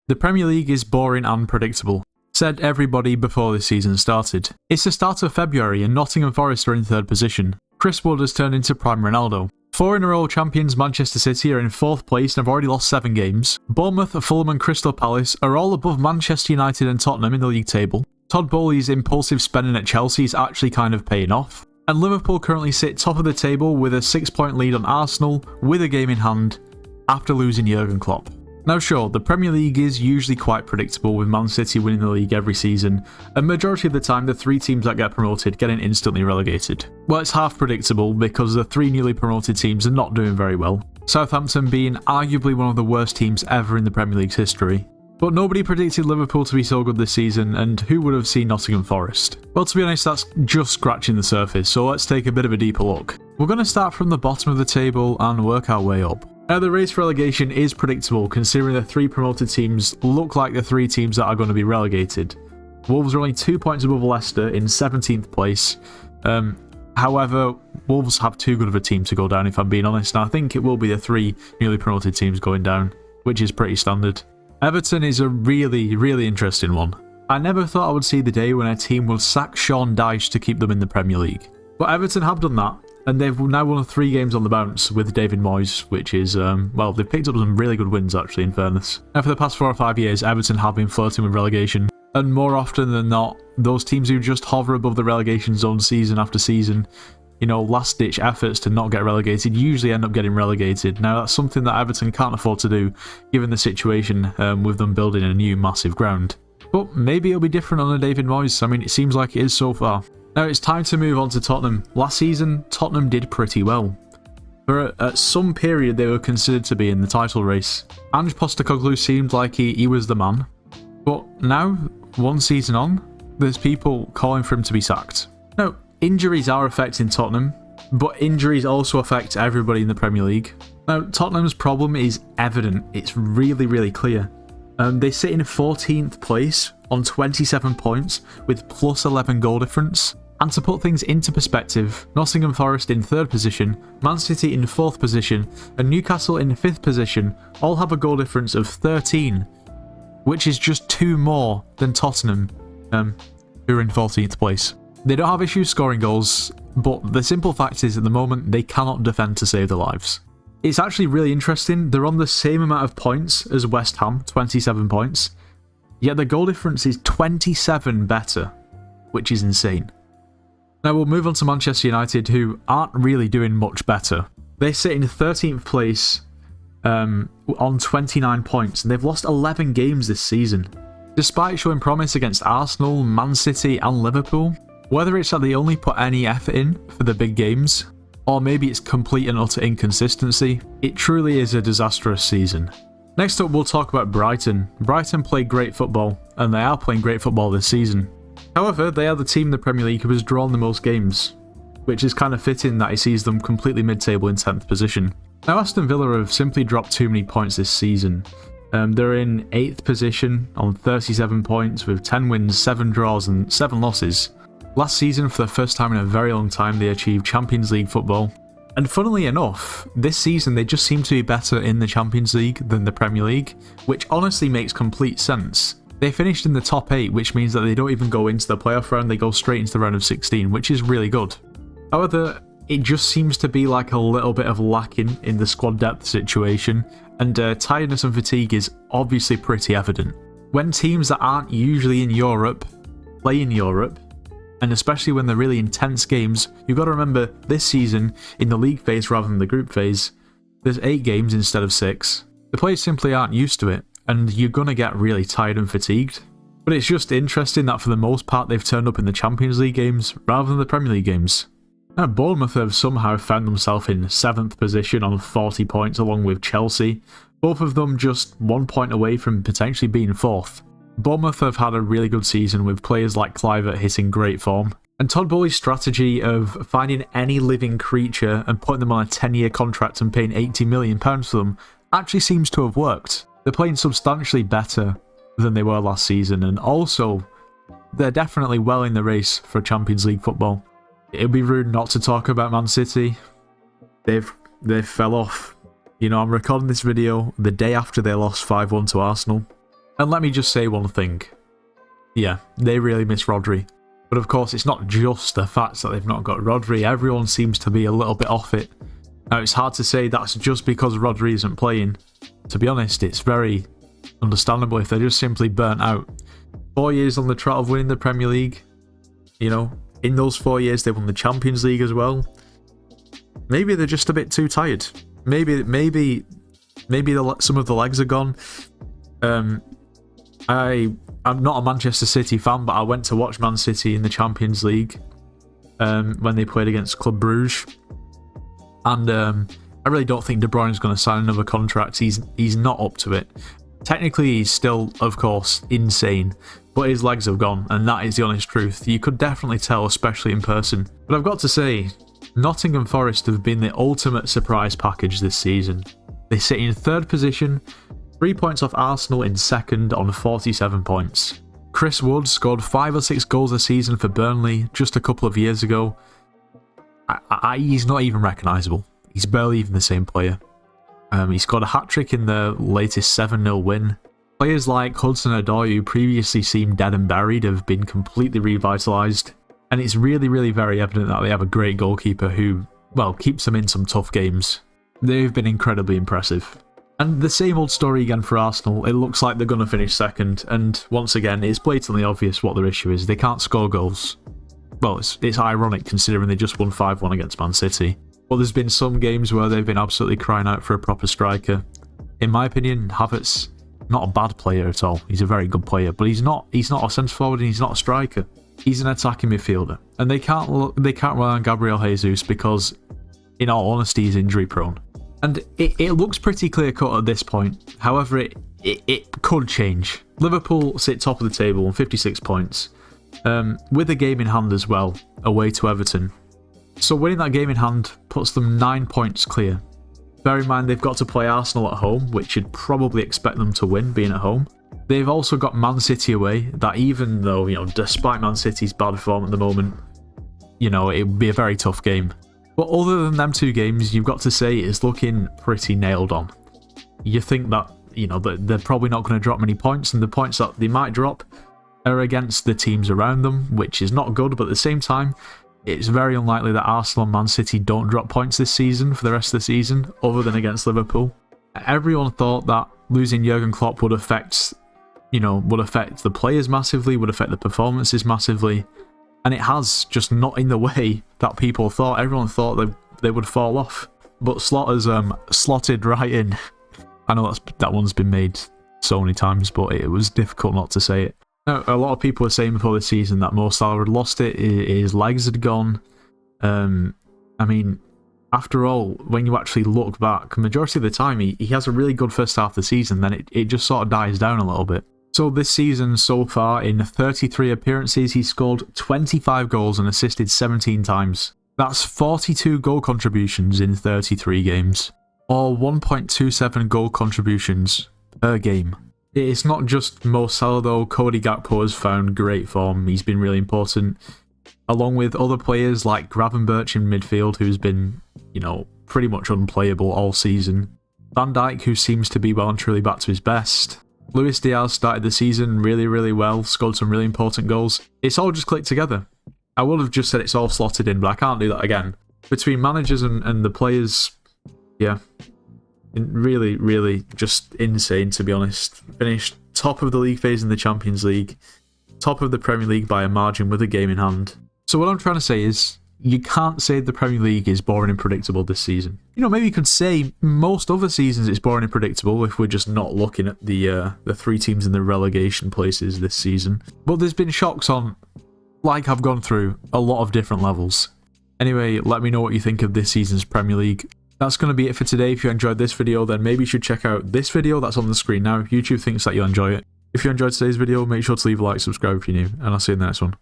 The Premier League is boring and predictable, said everybody before this season started. It's the start of February and Nottingham Forest are in 3rd position. Chris Wood has turned into prime Ronaldo. 4 in a row champions Manchester City are in 4th place and have already lost 7 games. Bournemouth, Fulham and Crystal Palace are all above Manchester United and Tottenham in the league table. Todd Bowley's impulsive spending at Chelsea is actually kind of paying off. And Liverpool currently sit top of the table with a 6-point lead on Arsenal with a game in hand after losing Jurgen Klopp. Now sure, the Premier League is usually quite predictable with Man City winning the league every season, and majority of the time the 3 teams that get promoted getting instantly relegated. Well, it's half predictable because the 3 newly promoted teams are not doing very well, Southampton being arguably one of the worst teams ever in the Premier League's history. But nobody predicted Liverpool to be so good this season, and who would have seen Nottingham Forest? Well, to be honest, that's just scratching the surface, so let's take a bit of a deeper look. We're going to start from the bottom of the table and work our way up. Now, the race for relegation is predictable, considering the 3 promoted teams look like the 3 teams that are going to be relegated. Wolves are only 2 points above Leicester in 17th place. However, Wolves have too good of a team to go down, if I'm being honest, and I think it will be the 3 newly promoted teams going down, which is pretty standard. Everton is a really interesting one. I never thought I would see the day when a team will sack Sean Dyche to keep them in the Premier League. But Everton have done that, and they've now won 3 games on the bounce with David Moyes, which is, well, they've picked up some really good wins actually, in fairness. Now for the past 4 or 5 years, Everton have been flirting with relegation, and more often than not, those teams who just hover above the relegation zone season after season, you know, last-ditch efforts to not get relegated, usually end up getting relegated. Now that's something that Everton can't afford to do, given the situation with them building a new massive ground. But maybe it'll be different under David Moyes. I mean, it seems like it is so far. Now it's time to move on to Tottenham. Last season, Tottenham did pretty well. For at some period, they were considered to be in the title race. Ange Postecoglou seemed like he was the man. But now, 1 season on, there's people calling for him to be sacked. Now, injuries are affecting Tottenham, but injuries also affect everybody in the Premier League. Now, Tottenham's problem is evident. It's really clear. They sit in 14th place on 27 points with plus 11 goal difference. And to put things into perspective, Nottingham Forest in 3rd position, Man City in 4th position, and Newcastle in 5th position all have a goal difference of 13, which is just 2 more than Tottenham, who are in 14th place. They don't have issues scoring goals, but the simple fact is at the moment they cannot defend to save their lives. It's actually really interesting, they're on the same amount of points as West Ham, 27 points, yet the goal difference is 27 better, which is insane. Now we'll move on to Manchester United, who aren't really doing much better. They sit in 13th place on 29 points, and they've lost 11 games this season. Despite showing promise against Arsenal, Man City and Liverpool, whether it's that they only put any effort in for the big games, or maybe it's complete and utter inconsistency, it truly is a disastrous season. Next up, we'll talk about Brighton. Brighton played great football, and they are playing great football this season. However, they are the team in the Premier League who has drawn the most games, which is kind of fitting that he sees them completely mid-table in 10th position. Now, Aston Villa have simply dropped too many points this season. They're in 8th position on 37 points with 10 wins, 7 draws and 7 losses. Last season, for the first time in a very long time, they achieved Champions League football. And funnily enough, this season they just seem to be better in the Champions League than the Premier League, which honestly makes complete sense. They finished in the top 8, which means that they don't even go into the playoff round, they go straight into the round of 16, which is really good. However, it just seems to be like a little bit of lacking in the squad depth situation, and tiredness and fatigue is obviously pretty evident. When teams that aren't usually in Europe play in Europe, and especially when they're really intense games, you've got to remember this season, in the league phase rather than the group phase, there's 8 games instead of 6. The players simply aren't used to it, and you're going to get really tired and fatigued. But it's just interesting that for the most part they've turned up in the Champions League games rather than the Premier League games. Now, Bournemouth have somehow found themselves in 7th position on 40 points along with Chelsea, both of them just 1 point away from potentially being 4th. Bournemouth have had a really good season with players like Kluivert hitting great form, and Todd Bowley's strategy of finding any living creature and putting them on a 10-year contract and paying £80 million for them actually seems to have worked. They're playing substantially better than they were last season, and also they're definitely well in the race for Champions League football. It would be rude not to talk about Man City. They've fell off. You know, I'm recording this video the day after they lost 5-1 to Arsenal. And let me just say one thing. Yeah, they really miss Rodri. But of course, it's not just the fact that they've not got Rodri. Everyone seems to be a little bit off it. Now, it's hard to say that's just because Rodri isn't playing. To be honest, it's very understandable if they're just simply burnt out. 4 years on the trot of winning the Premier League. You know, in those 4 years, they won the Champions League as well. Maybe they're just a bit too tired. Maybe some of the legs are gone. I'm not a Manchester City fan, but I went to watch Man City in the Champions League when they played against Club Bruges. And I really don't think De Bruyne's going to sign another contract. He's not up to it. Technically, he's still, of course, insane, but his legs have gone, and that is the honest truth. You could definitely tell, especially in person. But I've got to say, Nottingham Forest have been the ultimate surprise package this season. They sit in 3rd position, 3 points off Arsenal in 2nd on 47 points. Chris Wood scored 5 or 6 goals a season for Burnley just a couple of years ago. He's not even recognisable. He's barely even the same player. He scored a hat-trick in the latest 7-0 win. Players like Hudson-Odoi, who previously seemed dead and buried, have been completely revitalised. And it's really, really very evident that they have a great goalkeeper who, well, keeps them in some tough games. They've been incredibly impressive. And the same old story again for Arsenal. It looks like they're going to finish 2nd, and once again, it's blatantly obvious what their issue is. They can't score goals. Well, it's ironic considering they just won 5-1 against Man City. But there's been some games where they've been absolutely crying out for a proper striker. In my opinion, Havertz, not a bad player at all. He's a very good player, but he's not a centre forward and he's not a striker. He's an attacking midfielder, and they can't rely on Gabriel Jesus because, in all honesty, he's injury prone. And it looks pretty clear cut at this point. However, it could change. Liverpool sit top of the table on 56 points, with a game in hand as well, away to Everton. So winning that game in hand puts them 9 points clear. Bear in mind they've got to play Arsenal at home, which you'd probably expect them to win, being at home. They've also got Man City away, that even though, despite Man City's bad form at the moment, it would be a very tough game. But other than them 2 games, you've got to say it's looking pretty nailed on. You think that, that they're probably not going to drop many points, and the points that they might drop are against the teams around them, which is not good, but at the same time, it's very unlikely that Arsenal and Man City don't drop points this season for the rest of the season, other than against Liverpool. Everyone thought that losing Jurgen Klopp would affect the players massively, would affect the performances massively, and it has, just not in the way that people thought. Everyone thought they would fall off, but Slotter's slotted right in. I know that one's been made so many times, but it was difficult not to say it. Now, a lot of people were saying before the season that Mo Salah had lost it, his legs had gone. I mean, after all, when you actually look back, majority of the time he has a really good first half of the season, then it just sort of dies down a little bit. So this season so far, in 33 appearances, he's scored 25 goals and assisted 17 times. That's 42 goal contributions in 33 games, or 1.27 goal contributions per game. It's not just Mo Salah though. Cody Gakpo has found great form. He's been really important, along with other players like Gravenberch in midfield, who's been, pretty much unplayable all season. Van Dijk, who seems to be well and truly back to his best. Luis Diaz started the season really, really well, scored some really important goals. It's all just clicked together. I would have just said it's all slotted in, but I can't do that again. Between managers and the players, yeah, really, really just insane, to be honest. Finished top of the league phase in the Champions League, top of the Premier League by a margin with a game in hand. So what I'm trying to say is, you can't say the Premier League is boring and predictable this season. Maybe you could say most other seasons it's boring and predictable if we're just not looking at the 3 teams in the relegation places this season. But there's been shocks on, like I've gone through, a lot of different levels. Anyway, let me know what you think of this season's Premier League. That's going to be it for today. If you enjoyed this video, then maybe you should check out this video that's on the screen now. YouTube thinks that you'll enjoy it. If you enjoyed today's video, make sure to leave a like, subscribe if you're new, and I'll see you in the next one.